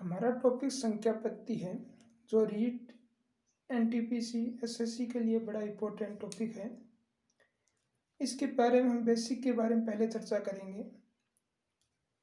हमारा टॉपिक संख्या पत्ती है जो रीट एनटीपीसी एसएससी के लिए बड़ा इम्पोर्टेंट टॉपिक है। इसके बारे में हम बेसिक के बारे में पहले चर्चा करेंगे।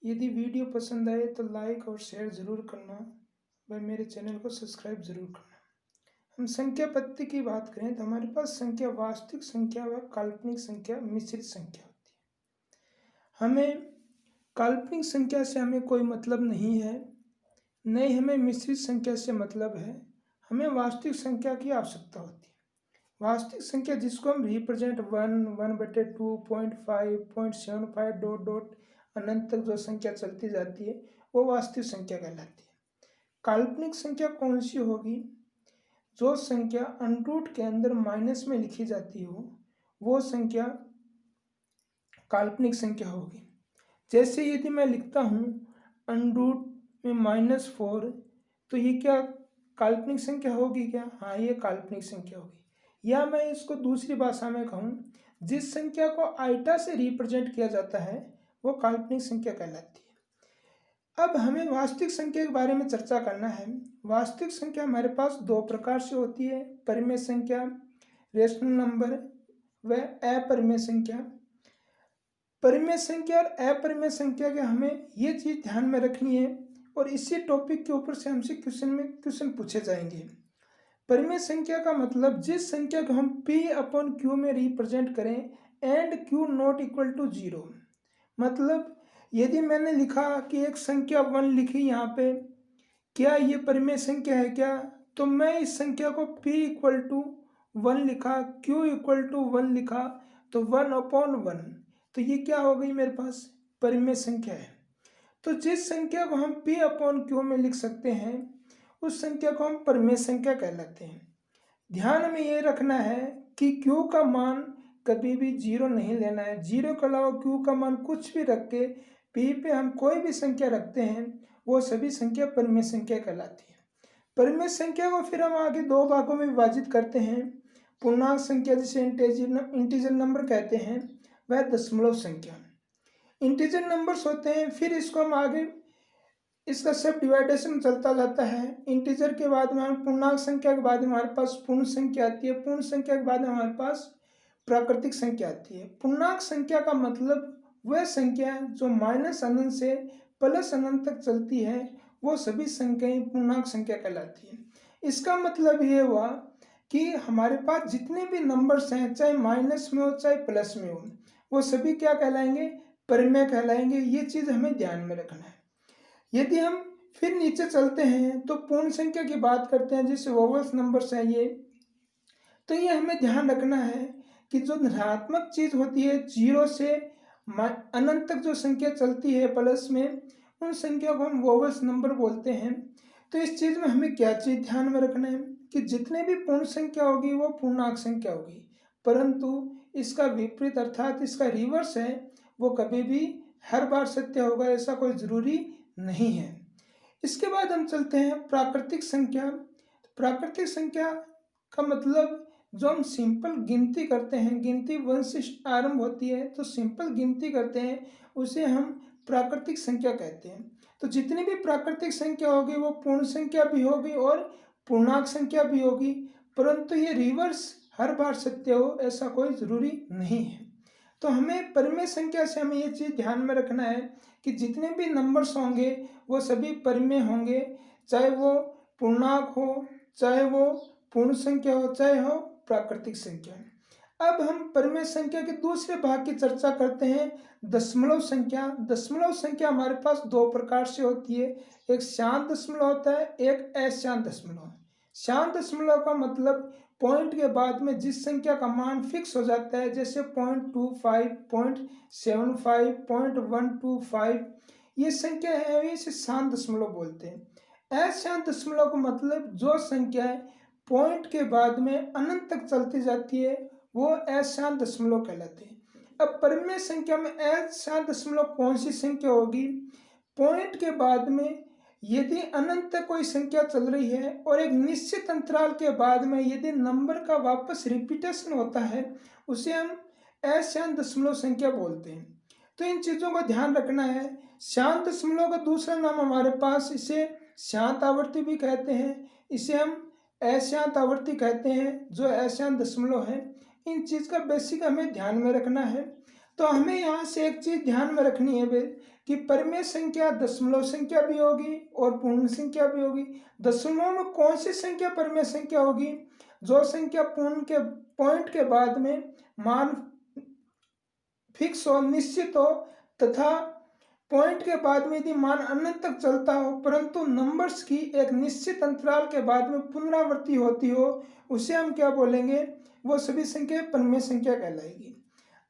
यदि वीडियो पसंद आए तो लाइक और शेयर ज़रूर करना व मेरे चैनल को सब्सक्राइब ज़रूर करना। हम संख्या पत्ती की बात करें तो हमारे पास संख्या वास्तविक संख्या व काल्पनिक संख्या मिश्रित संख्या होती है। हमें काल्पनिक संख्या से हमें कोई मतलब नहीं है, नहीं हमें मिश्रित संख्या से मतलब है। हमें वास्तविक संख्या की आवश्यकता होती है। वास्तविक संख्या जिसको हम रिप्रेजेंट 1/2, 0.5, 0.75 डॉट डॉट अनंत तक जो संख्या चलती जाती है वो वास्तविक संख्या कहलाती है। काल्पनिक संख्या कौन सी होगी? जो संख्या अंडरूट के अंदर माइनस में लिखी जाती हो वो संख्या काल्पनिक संख्या होगी। जैसे यदि मैं लिखता हूँ अंडरूट में -4 तो ये क्या काल्पनिक संख्या होगी क्या? हाँ, ये काल्पनिक संख्या होगी। या मैं इसको दूसरी भाषा में कहूँ, जिस संख्या को आइटा से रिप्रेजेंट किया जाता है वो काल्पनिक संख्या कहलाती है। अब हमें वास्तविक संख्या के बारे में चर्चा करना है। वास्तविक संख्या हमारे पास दो प्रकार से होती है, परिमेय संख्या रेशनल नंबर व अपरिमेय संख्या। परिमेय संख्या और अपरिमेय संख्या के हमें ये चीज़ ध्यान में रखनी है और इसी टॉपिक के ऊपर से हमसे क्वेश्चन पूछे जाएंगे। परिमेय संख्या का मतलब जिस संख्या को हम P/Q में रिप्रेजेंट करें and Q not equal to 0। मतलब यदि मैंने लिखा कि एक संख्या 1 लिखी यहाँ पे, क्या ये परिमेय संख्या है क्या? तो मैं इस संख्या को P=1 लिखा, Q=1 लिखा तो 1/1, तो ये क्या हो गई मेरे पास? परिमेय संख्या है। तो जिस संख्या को हम P/Q में लिख सकते हैं उस संख्या को हम परिमेय संख्या कहलाते हैं। ध्यान में ये रखना है कि Q का मान कभी भी 0 नहीं लेना है। 0 के अलावा Q का मान कुछ भी रख के P पे हम कोई भी संख्या रखते हैं वो सभी संख्या परिमेय संख्या कहलाती है। परिमेय संख्या को फिर हम आगे दो भागों में विभाजित करते हैं। पूर्णांक संख्या जिसे इंटीजर नंबर कहते हैं, वह दशमलव संख्या। इंटीजर नंबर्स होते हैं, फिर इसको हम आगे इसका सब डिवाइडेशन चलता जाता है। इंटीजर के बाद में हम पूर्णांक संख्या के बाद में हमारे पास पूर्ण संख्या आती है। पूर्ण संख्या के बाद में हमारे पास प्राकृतिक संख्या आती है। पूर्णांक संख्या का मतलब वह संख्या जो -अनंत से +अनंत तक चलती है वो सभी संख्याएं पूर्णांक संख्या कहलाती है। इसका मतलब ये हुआ कि हमारे पास जितने भी नंबर्स हैं, चाहे माइनस में हो चाहे प्लस में हो, वो सभी क्या कहलाएंगे? परिमेय कहलाएंगे। ये चीज़ हमें ध्यान में रखना है। यदि हम फिर नीचे चलते हैं तो पूर्ण संख्या की बात करते हैं, जिससे वोवल्स नंबर्स हैं ये, तो ये हमें ध्यान रखना है कि जो धनात्मक चीज़ होती है 0 से अनंत तक जो संख्या चलती है प्लस में, उन संख्या को हम वोवल्स नंबर बोलते हैं। तो इस चीज़ में हमें क्या चीज़ ध्यान में रखना है कि जितने भी पूर्ण संख्या होगी वो पूर्णांक संख्या होगी, परंतु इसका विपरीत अर्थात इसका रिवर्स है वो कभी भी हर बार सत्य होगा ऐसा कोई ज़रूरी नहीं है। इसके बाद हम चलते हैं प्राकृतिक संख्या। प्राकृतिक संख्या का मतलब जो हम सिंपल गिनती करते हैं, गिनती 1 से आरंभ होती है तो सिंपल गिनती करते हैं, उसे हम प्राकृतिक संख्या कहते हैं। तो जितनी भी प्राकृतिक संख्या होगी वो पूर्ण संख्या भी होगी और पूर्णांक संख्या भी होगी, परंतु ये रिवर्स हर बार सत्य हो ऐसा कोई ज़रूरी नहीं है। तो हमें परिमेय संख्या से हमें ये चीज़ ध्यान में रखना है कि जितने भी नंबर्स होंगे वो सभी परिमेय होंगे, चाहे वो पूर्णांक हो, चाहे वो पूर्ण संख्या हो, चाहे हो प्राकृतिक संख्या। अब हम परिमेय संख्या के दूसरे भाग की चर्चा करते हैं, दशमलव संख्या। दशमलव संख्या हमारे पास दो प्रकार से होती है, एक शांत दशमलव होता है, एक अशांत दशमलव। शांत दशमलव का मतलब पॉइंट के बाद में जिस संख्या का मान फिक्स हो जाता है, जैसे 0.25, 0.75, 0.125, ये संख्या है, इसे शांत दशमलव बोलते हैं। अशांत दशमलव का मतलब जो संख्याएं पॉइंट के बाद में अनंत तक चलती जाती है वो अशांत दशमलव कहलाते हैं। अब परिमेय संख्या में अशांत दशमलव कौन सी संख्या होगी? पॉइंट के बाद में यदि अनंत तक कोई संख्या चल रही है और एक निश्चित अंतराल के बाद में यदि नंबर का वापस रिपीटेशन होता है उसे हम अशांत दशमलव संख्या बोलते हैं। तो इन चीज़ों का ध्यान रखना है। शांत दशमलव का दूसरा नाम हमारे पास इसे शांत आवर्ती भी कहते हैं, इसे हम अशांत आवर्ती कहते हैं, जो अशांत दशमलव है। इन चीज़ का बेसिक हमें ध्यान में रखना है। तो हमें यहाँ से एक चीज़ ध्यान में रखनी है कि परिमेय संख्या दशमलव संख्या भी होगी और पूर्ण संख्या भी होगी। दशमलव में कौन सी संख्या परिमेय संख्या होगी? जो संख्या पूर्ण के पॉइंट के बाद में मान फिक्स हो, निश्चित हो, तथा पॉइंट के बाद में यदि मान अनंत तक चलता हो परंतु नंबर्स की एक निश्चित अंतराल के बाद में पुनरावृत्ति होती हो, उसे हम क्या बोलेंगे? वो सभी संख्या परिमेय संख्या कहलाएगी।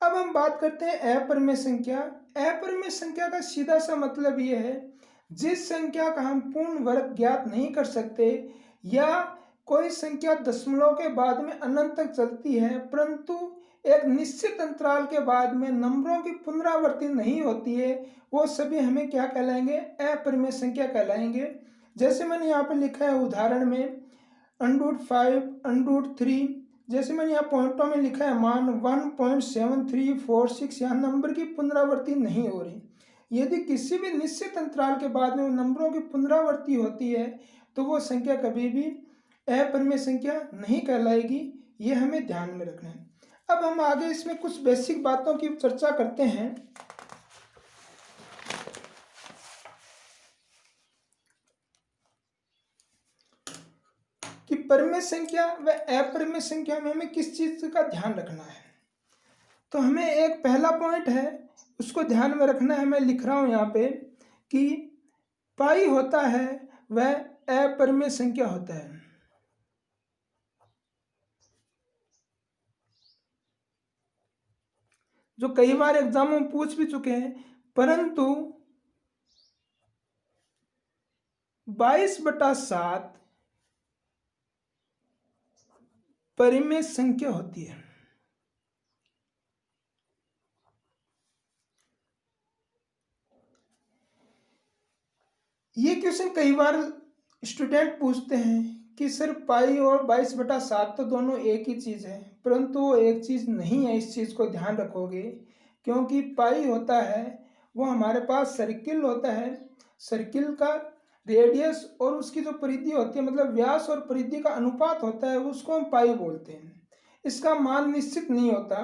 अब हम बात करते हैं अपरिमेय संख्या। अपरिमेय संख्या का सीधा सा मतलब ये है, जिस संख्या का हम पूर्ण वर्ग ज्ञात नहीं कर सकते या कोई संख्या दशमलव के बाद में अनंत तक चलती है परंतु एक निश्चित अंतराल के बाद में नंबरों की पुनरावृत्ति नहीं होती है, वो सभी हमें क्या कहलाएंगे? अपरिमेय संख्या कहलाएंगे। जैसे मैंने यहाँ पे लिखा है उदाहरण में √5, √3, जैसे मैंने यहाँ पॉइंटों में लिखा है मान 1.7346, यहाँ नंबर की पुनरावृत्ति नहीं हो रही। यदि किसी भी निश्चित अंतराल के बाद में नंबरों की पुनरावृत्ति होती है तो वो संख्या कभी भी अपरिमेय संख्या नहीं कहलाएगी। ये हमें ध्यान में रखना है। अब हम आगे इसमें कुछ बेसिक बातों की चर्चा करते हैं। कि परिमेय संख्या व अपरिमेय संख्या में हमें किस चीज का ध्यान रखना है। तो हमें एक पहला पॉइंट है उसको ध्यान में रखना है। मैं लिख रहा हूं यहाँ पे कि पाई होता है वह अपरिमेय संख्या होता है। जो कई बार एग्जामों में पूछ भी चुके हैं, परंतु 22/7 परिमेय संख्या होती है। ये क्वेश्चन कई बार स्टूडेंट पूछते हैं कि सर पाई और 22/7 तो दोनों एक ही चीज़ है, परंतु वो एक चीज़ नहीं है। इस चीज़ को ध्यान रखोगे, क्योंकि पाई होता है वो हमारे पास सर्किल होता है। सर्किल का रेडियस और उसकी जो परिधि होती है, मतलब व्यास और परिधि का अनुपात होता है, उसको हम पाई बोलते हैं। इसका मान निश्चित नहीं होता,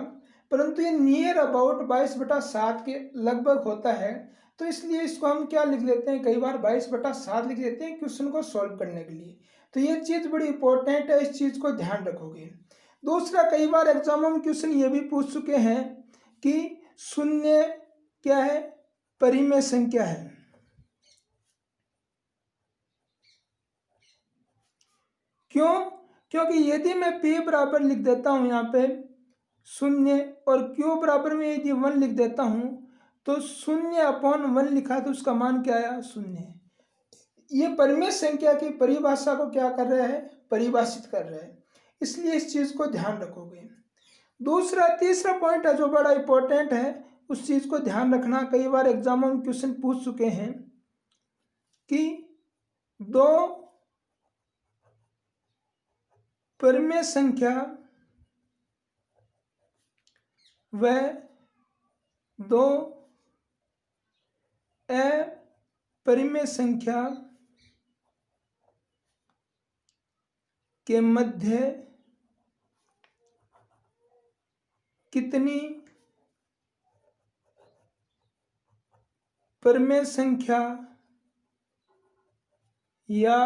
परंतु ये नियर अबाउट 22/7 के लगभग होता है। तो इसलिए इसको हम क्या लिख लेते हैं, कई बार 22/7 लिख लेते हैं क्वेश्चन को सॉल्व करने के लिए। तो ये चीज़ बड़ी इंपॉर्टेंट है, इस चीज़ को ध्यान रखोगे। दूसरा, कई बार एग्जामों में क्वेश्चन ये भी पूछ चुके हैं कि शून्य क्या है? परिमेय संख्या है। क्यों? क्योंकि यदि मैं p बराबर लिख देता हूं यहाँ पे 0 और q बराबर में यदि 1 लिख देता हूं तो 0/1 लिखा तो उसका मान क्या आया? 0। ये परिमेय संख्या की परिभाषा को क्या कर रहा है? परिभाषित कर रहा है। इसलिए इस चीज को ध्यान रखोगे। दूसरा, तीसरा पॉइंट है जो बड़ा इंपॉर्टेंट है, उस चीज को ध्यान रखना। कई बार एग्जामों में क्वेश्चन पूछ चुके हैं कि दो परिमेय संख्या व दो अपरिमेय संख्या के मध्य कितनी परिमेय संख्या या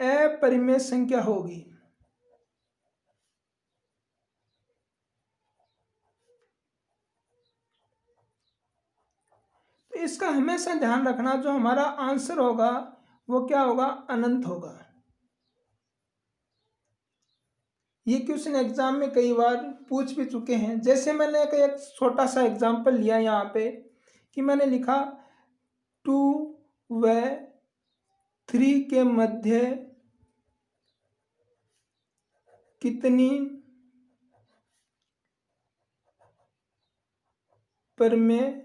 अपरिमेय संख्या होगी? तो इसका हमेशा ध्यान रखना, जो हमारा आंसर होगा वो क्या होगा? अनंत होगा। ये क्वेश्चन एग्जाम में कई बार पूछ भी चुके हैं। जैसे मैंने एक छोटा सा एग्जांपल लिया यहाँ पे कि मैंने लिखा 2 व 3 के मध्य कितनी परिमेय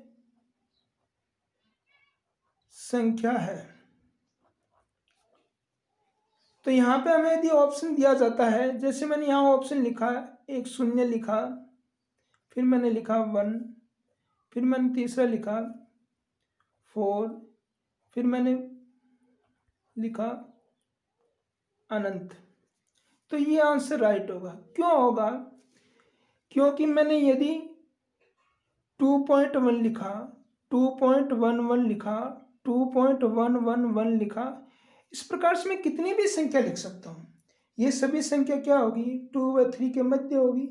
संख्या है। तो यहाँ पे हमें यदि ऑप्शन दिया जाता है, जैसे मैंने यहाँ ऑप्शन लिखा, एक 0 लिखा, फिर मैंने लिखा 1, फिर मैंने तीसरा लिखा 4, फिर मैंने लिखा अनंत। तो ये आंसर राइट होगा। क्यों होगा? क्योंकि मैंने यदि 2.1 लिखा, 2.11 लिखा, 2.111 लिखा, इस प्रकार से मैं कितनी भी संख्या लिख सकता हूँ। ये सभी संख्या क्या होगी? 2 व 3 के मध्य होगी।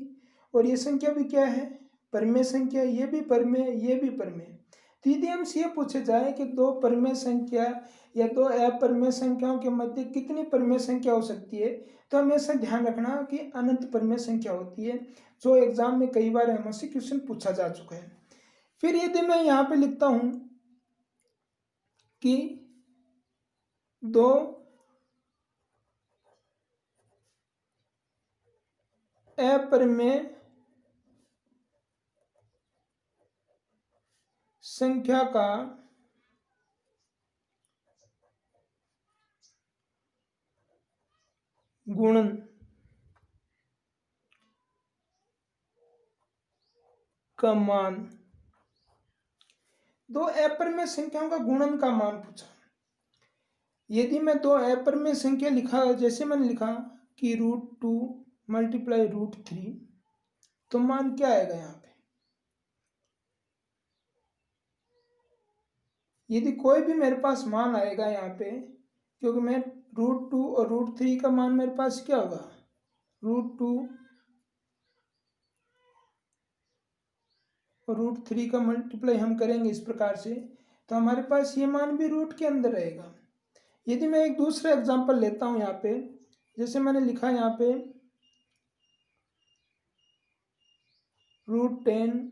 और ये संख्या भी क्या है? परमेय संख्या। ये भी परमेय, ये भी परमेय। तो यदि हमसे ये पूछे जाए कि दो परमेय संख्या या दो अपरमेय संख्याओं के मध्य कितनी परमेय संख्या हो सकती है, तो हमेशा ध्यान रखना कि अनंत परमेय संख्या होती है, जो एग्जाम में कई बार हमसे क्वेश्चन पूछा जा चुका है। फिर यदि मैं यहाँ पे लिखता हूं कि दो अपरमेय संख्या का गुणन का मान, दो अपरमेय संख्याओं का गुणन का मान पूछा। यदि मैं दो अपरमेय संख्या लिखा, जैसे मैंने लिखा कि √2 मल्टीप्लाई √3, तो मान क्या आएगा यहाँ पे? यदि कोई भी मेरे पास मान आएगा यहाँ पे, क्योंकि मैं √2 और √3 का मान मेरे पास क्या होगा? √2 और √3 का मल्टीप्लाई हम करेंगे इस प्रकार से, तो हमारे पास ये मान भी रूट के अंदर रहेगा। यदि मैं एक दूसरा एग्जांपल लेता हूं यहाँ पे, जैसे मैंने लिखा यहाँ पे √10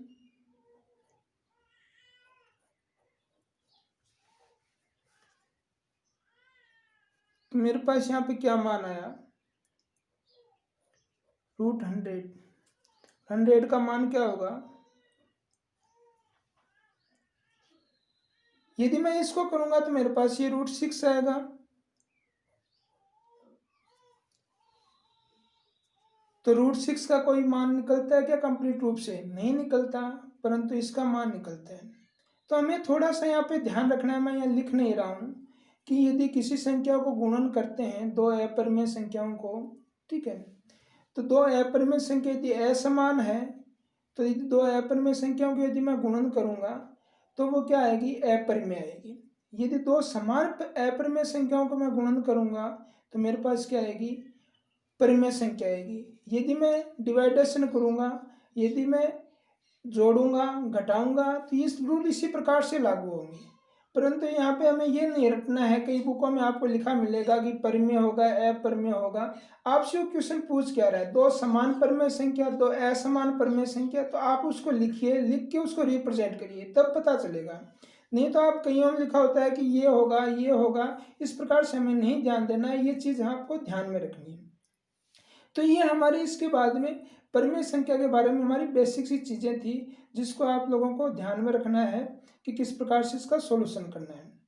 तो मेरे पास यहाँ पे क्या मान आया? √100। 100 का मान क्या होगा? यदि मैं इसको करूंगा तो मेरे पास ये √6 आएगा। तो √6 का कोई मान निकलता है क्या कंप्लीट रूप से? नहीं निकलता, परंतु इसका मान निकलता है। तो हमें थोड़ा सा यहाँ पे ध्यान रखना है, मैं यहाँ लिख नहीं रहा हूँ, कि यदि किसी संख्या को गुणन करते हैं, दो अपरमेय संख्याओं को, ठीक है, तो दो अपरमेय संख्या यदि असमान है, तो यदि दो अपरमेय संख्याओं को यदि मैं गुणन करूंगा तो वो क्या आएगी? अपरिमेय आएगी। यदि दो समान अपरिमेय संख्याओं को मैं गुणन करूंगा तो मेरे पास क्या आएगी? परिमेय संख्या आएगी। यदि मैं डिवाइडेशन करूंगा, यदि मैं जोड़ूंगा, घटाऊंगा, तो ये रूल इसी प्रकार से लागू होंगे। परंतु यहाँ पे हमें ये नहीं रटना है। कई बुकों में आपको लिखा मिलेगा कि परिमेय होगा, अपरिमेय होगा। आपसे वो क्वेश्चन पूछ क्या रहा है? दो समान परिमेय संख्या, दो असमान परिमेय संख्या, तो आप उसको लिखिए, लिख के उसको रिप्रेजेंट करिए, तब पता चलेगा। नहीं तो आप कईयों में लिखा होता है कि ये होगा, ये होगा, इस प्रकार से हमें नहीं ध्यान देना है। ये चीज़ आपको ध्यान में रखनी है। तो ये हमारी इसके बाद में परिमेय संख्या के बारे में हमारी बेसिक सी चीज़ें थी, जिसको आप लोगों को ध्यान में रखना है कि किस प्रकार से इसका सॉल्यूशन करना है।